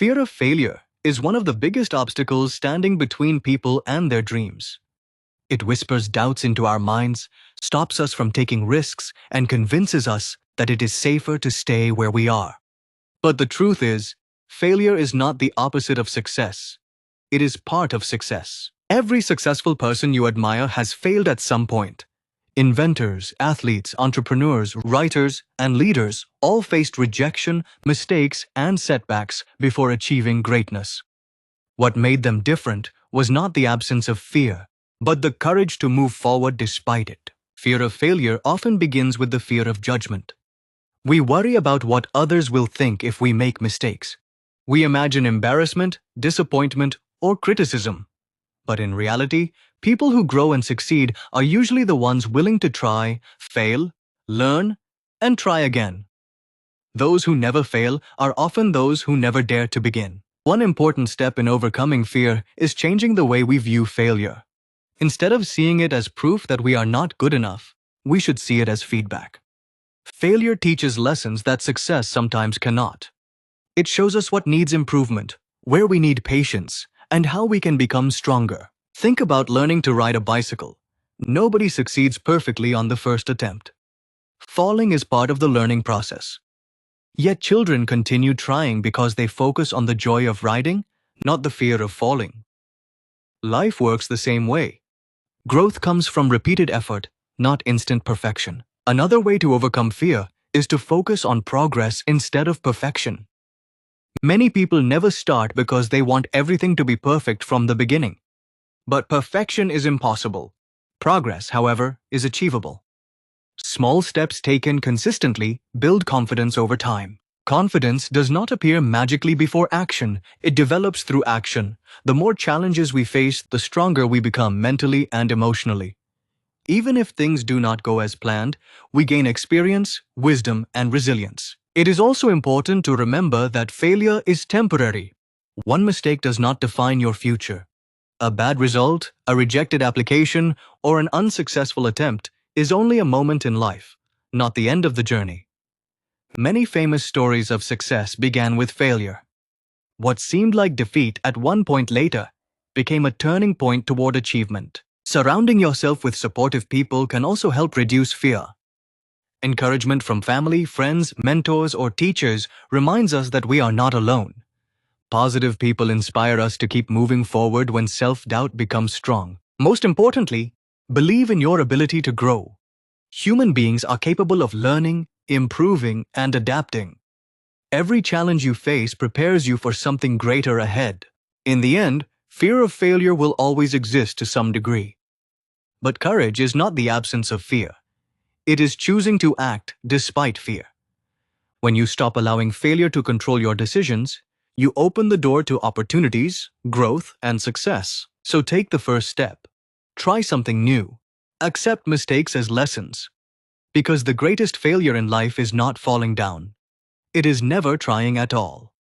Fear of failure is one of the biggest obstacles standing between people and their dreams. It whispers doubts into our minds, stops us from taking risks, and convinces us that it is safer to stay where we are. But the truth is, failure is not the opposite of success. It is part of success. Every successful person you admire has failed at some point. Inventors, athletes, entrepreneurs, writers, and leaders all faced rejection, mistakes, and setbacks before achieving greatness. What made them different was not the absence of fear, but the courage to move forward despite it. Fear of failure often begins with the fear of judgment. We worry about what others will think if we make mistakes. We imagine embarrassment, disappointment, or criticism. But in reality, people who grow and succeed are usually the ones willing to try, fail, learn, and try again. Those who never fail are often those who never dare to begin. One important step in overcoming fear is changing the way we view failure. Instead of seeing it as proof that we are not good enough, we should see it as feedback. Failure teaches lessons that success sometimes cannot. It shows us what needs improvement, where we need patience, and how we can become stronger. Think about learning to ride a bicycle. Nobody succeeds perfectly on the first attempt. Falling is part of the learning process. Yet children continue trying because they focus on the joy of riding, not the fear of falling. Life works the same way. Growth comes from repeated effort, not instant perfection. Another way to overcome fear is to focus on progress instead of perfection. Many people never start because they want everything to be perfect from the beginning. But perfection is impossible. Progress, however, is achievable. Small steps taken consistently build confidence over time. Confidence does not appear magically before action. It develops through action. The more challenges we face, the stronger we become mentally and emotionally. Even if things do not go as planned, we gain experience, wisdom, and resilience. It is also important to remember that failure is temporary. One mistake does not define your future. A bad result, a rejected application, or an unsuccessful attempt is only a moment in life, not the end of the journey. Many famous stories of success began with failure. What seemed like defeat at one point later became a turning point toward achievement. Surrounding yourself with supportive people can also help reduce fear. Encouragement from family, friends, mentors, or teachers reminds us that we are not alone. Positive people inspire us to keep moving forward when self-doubt becomes strong. Most importantly, believe in your ability to grow. Human beings are capable of learning, improving, and adapting. Every challenge you face prepares you for something greater ahead. In the end, fear of failure will always exist to some degree. But courage is not the absence of fear. It is choosing to act despite fear. When you stop allowing failure to control your decisions, you open the door to opportunities, growth, and success. So take the first step. Try something new. Accept mistakes as lessons. Because the greatest failure in life is not falling down. It is never trying at all.